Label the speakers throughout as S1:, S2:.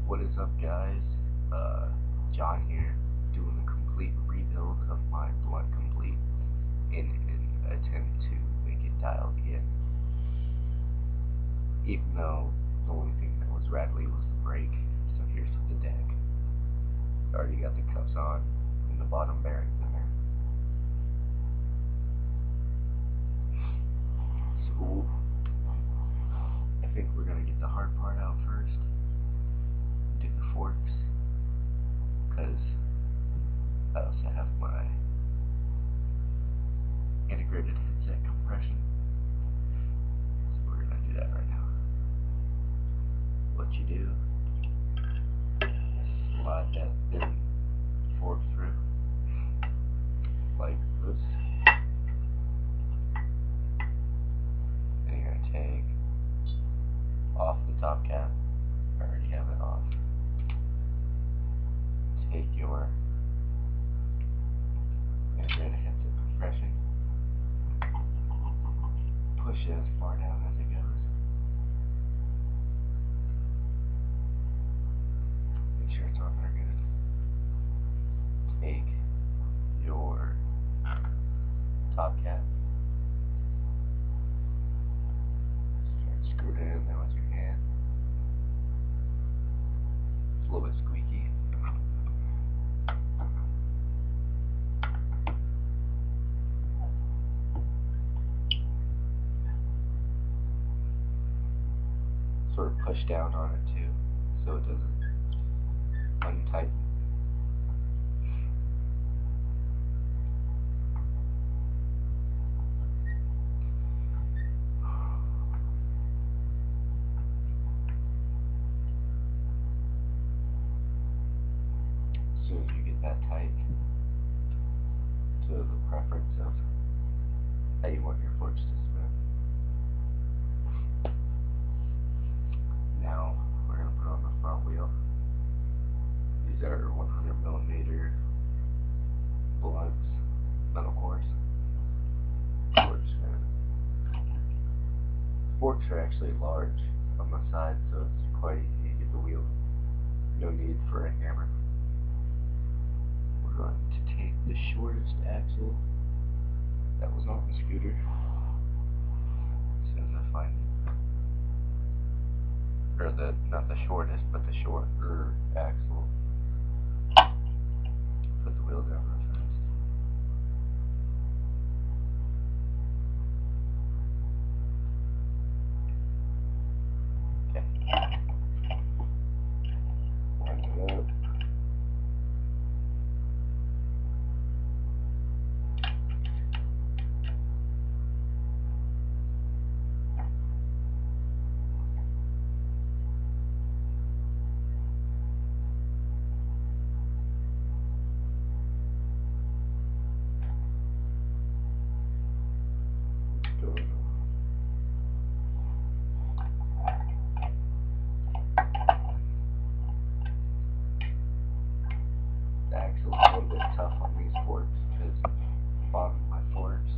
S1: What is up, guys? John here, doing a complete rebuild of my blunt complete in an attempt to make it dialed again. Even though the only thing that was rattly was the brake, so here's the deck. Already got the cuffs on and the bottom bearings in there. So I think we're gonna get the hard part out first. Do the forks, because I also have my integrated headset compression. So we're gonna do that right now. What you do, slide that thin fork through, like this. And you're gonna take off the top cap. I already have it off. Take your integrated headset compression, push it as far down as it goes. Make sure it's on there good. Take your top cap, start screwing it in there with your hand. It's a little bit squeaky. Sort of push down on it too, so it doesn't untighten. As soon as you get that tight to the preference of how you want your forks to spin. Now we're going to put on the front wheel. These are 100mm blunts, metal cores. Forks are actually large on the side, so it's quite easy to get the wheel. No need for a hammer. We're going to take the shortest axle that was on the scooter, as soon as I find it. Or not the shortest, but the shorter axle. Put the wheel down real fast. Okay. Line it up. The axle's a little bit tough on these forks because the bottom of my forks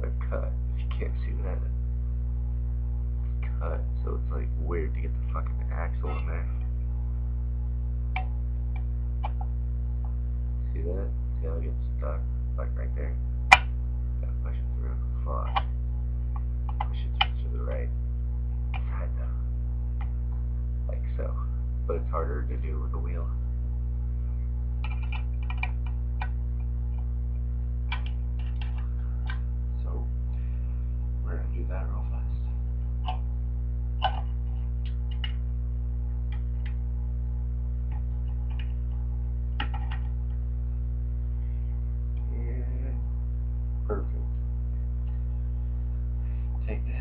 S1: are cut. If you can't see that, it's cut, so it's like weird to get the fucking axle in there. See that? See how it gets stuck? Like right there. Gotta push it through. Fuck. Push it through to the right side though. Like so. But it's harder to do with the wheel. So we're gonna do that real fast. Yeah. Perfect. Take this.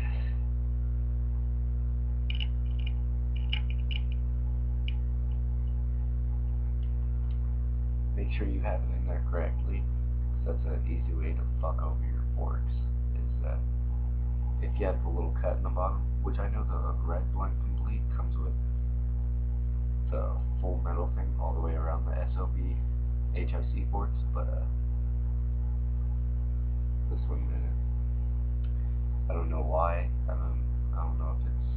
S1: Make sure you have it in there correctly, because that's an easy way to fuck over your forks, is that if you have a little cut in the bottom, which I know the red blunt complete comes with the full metal thing all the way around the SOB HIC ports, but this one didn't. I don't know why. I don't know if it's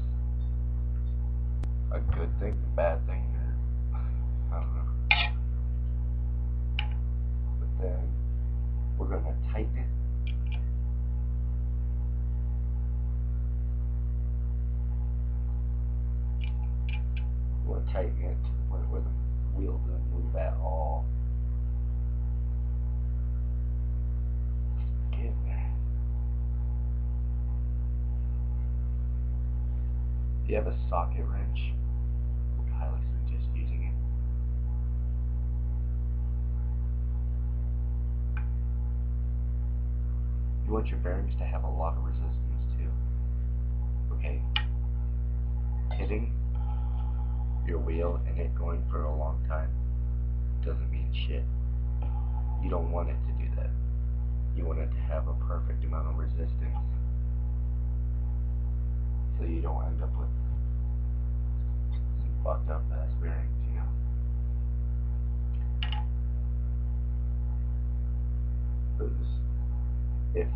S1: a good thing, a bad thing, or I don't know. But then we're gonna tighten it. We'll tighten it to the point where the wheel doesn't move at all. Again, if you have a socket wrench, I would highly suggest using it. You want your bearings to have a lot of resistance too. Okay, hitting your wheel and it going for a long time doesn't mean shit. You don't want it to do that. You want it to have a perfect amount of resistance so you don't end up with some fucked up ass bearings, you know. Because if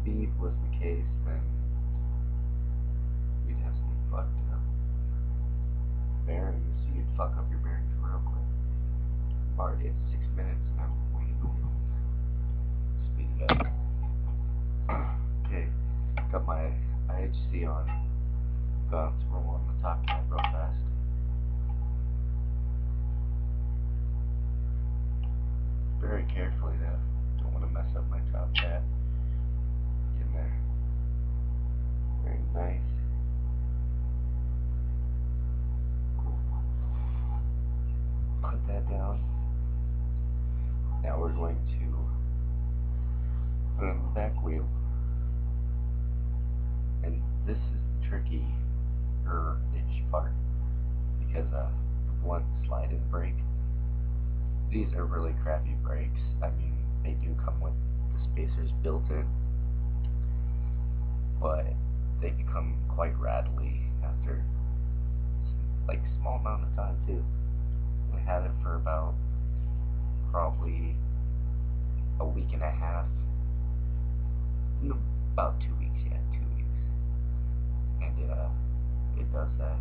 S1: speed was the case, then you'd have some fucked up bearings. You'd fuck up your bearings real quick. I'm already at 6 minutes and I'm waiting to speed it up. Okay, got my IHC on. Got to roll on the top cap real fast. Very carefully though. Don't want to mess up my top cap. Get in there. Very nice. Put that down. Now we're going to put on the back wheel. And this is the tricky itch part, because the blunt sliding brake, these are really crappy brakes. I mean, they do come with the spacers built in, but they become quite rattly after like a small amount of time too. I had it for about probably a week and a half, no, about 2 weeks, yeah, 2 weeks, and it does that.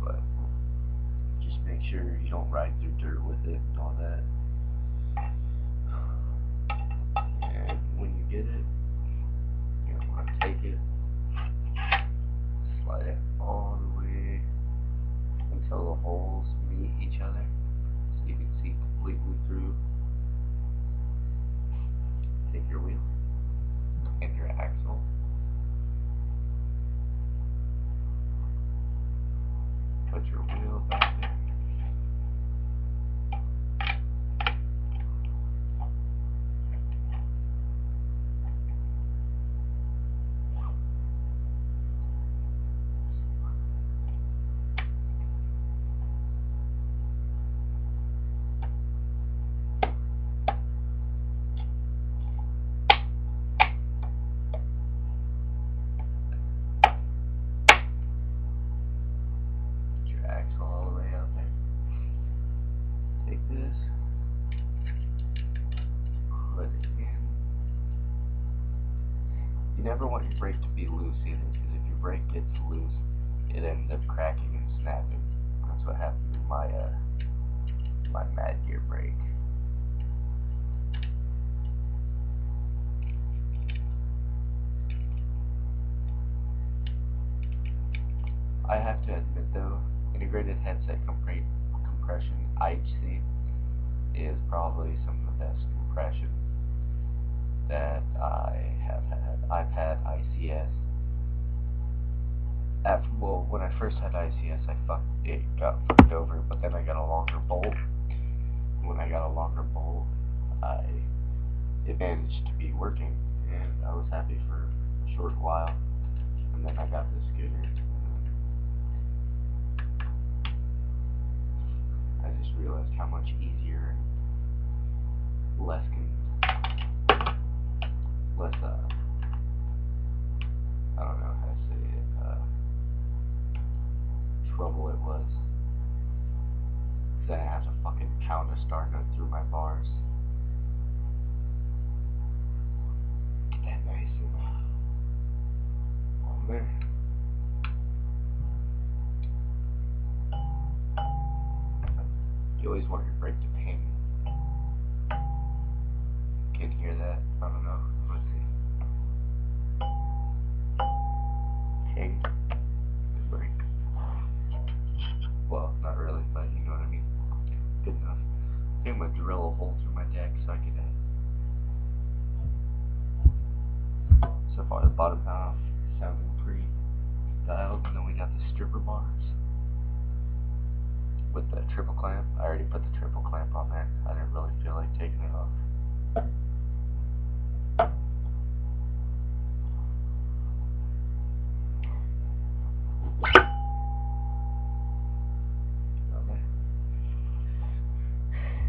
S1: But just make sure you don't ride through dirt with it and all that. And when you get it, you're gonna want to take it, slide it all the way until the holes meet each other, so you can see completely through. Take your wheel and your axle, put your wheel back in. You never want your brake to be loose either, because if your brake gets loose, it ends up cracking and snapping. That's what happened to my Mad Gear brake. I have to admit though, integrated headset compression IHC is probably some of the best compression that I have had. I've had ICS. Well, when I first had ICS, it got fucked over, but then I got a longer bolt. When I got a longer bolt, it managed to be working, and I was happy for a short while. And then I got this scooter. I just realized how much easier and less I don't know how to say it, trouble it was. Because I have to fucking pound a star nut through my bars. Get that nice and on there. always want your brake to ping. Can you hear that? I don't know. Let's see. Ping. The brake. Well, not really, but you know what I mean. Good enough. I think I'm gonna drill a hole through my deck so I can. So far, the bottom half sounding pretty dialed, and then we got the stripper bars with the triple clamp. I already put the triple clamp on there. I didn't really feel like taking it off.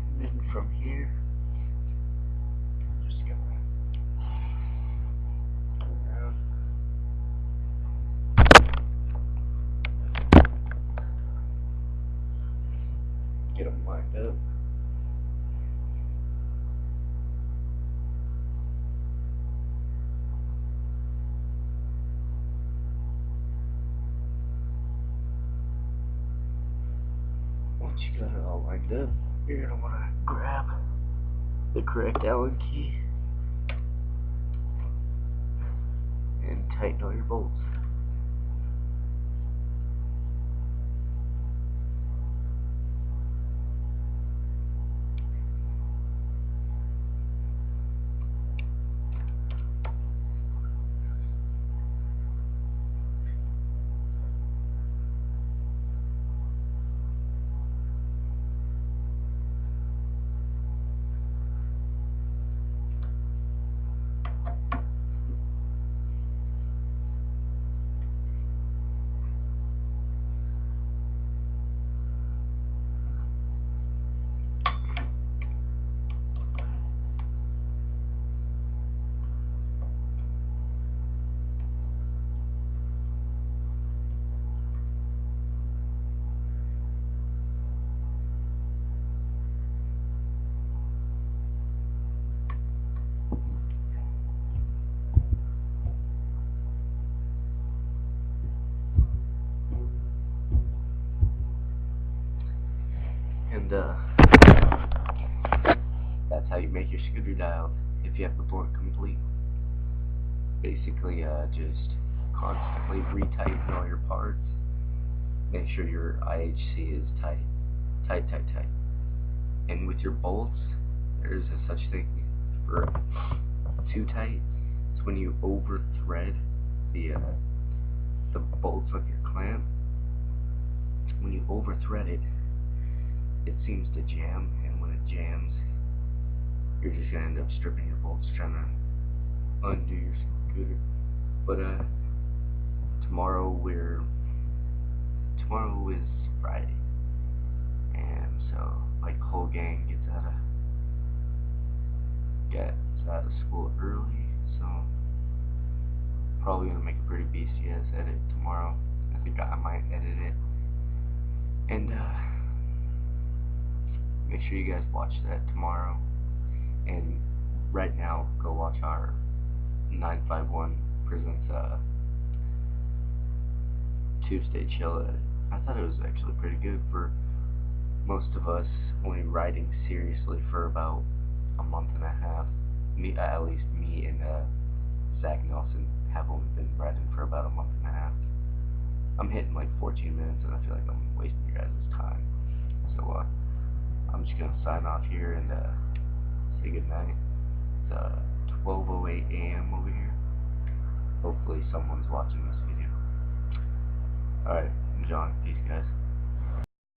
S1: And then from here, I'm just gonna go around. Get them lined up. Once you got it all lined up, you're gonna wanna grab the correct Allen key and tighten all your bolts. And that's how you make your scooter dial if you have the blunt complete. Basically, just constantly retighten all your parts. Make sure your IHC is tight. And with your bolts, there is a such thing for too tight. It's when you over thread the bolts on your clamp. When you over thread it, it seems to jam, and when it jams, you're just gonna end up stripping your bolts trying to undo your scooter. But tomorrow is Friday, and so like the whole gang gets out of school early, so probably gonna make a pretty beastie ass edit tomorrow. I think I might edit it, and make sure you guys watch that tomorrow. And right now, go watch our 951 presents Tuesday chill. I thought it was actually pretty good for most of us only riding seriously for about a month and a half. At least me and Zach Nelson have only been riding for about a month and a half. I'm hitting like 14 minutes, and I feel like I'm wasting your guys' time. So I'm just gonna sign off here and say goodnight. It's 12:08 a.m. over here. Hopefully someone's watching this video. Alright, I'm John. Peace, guys.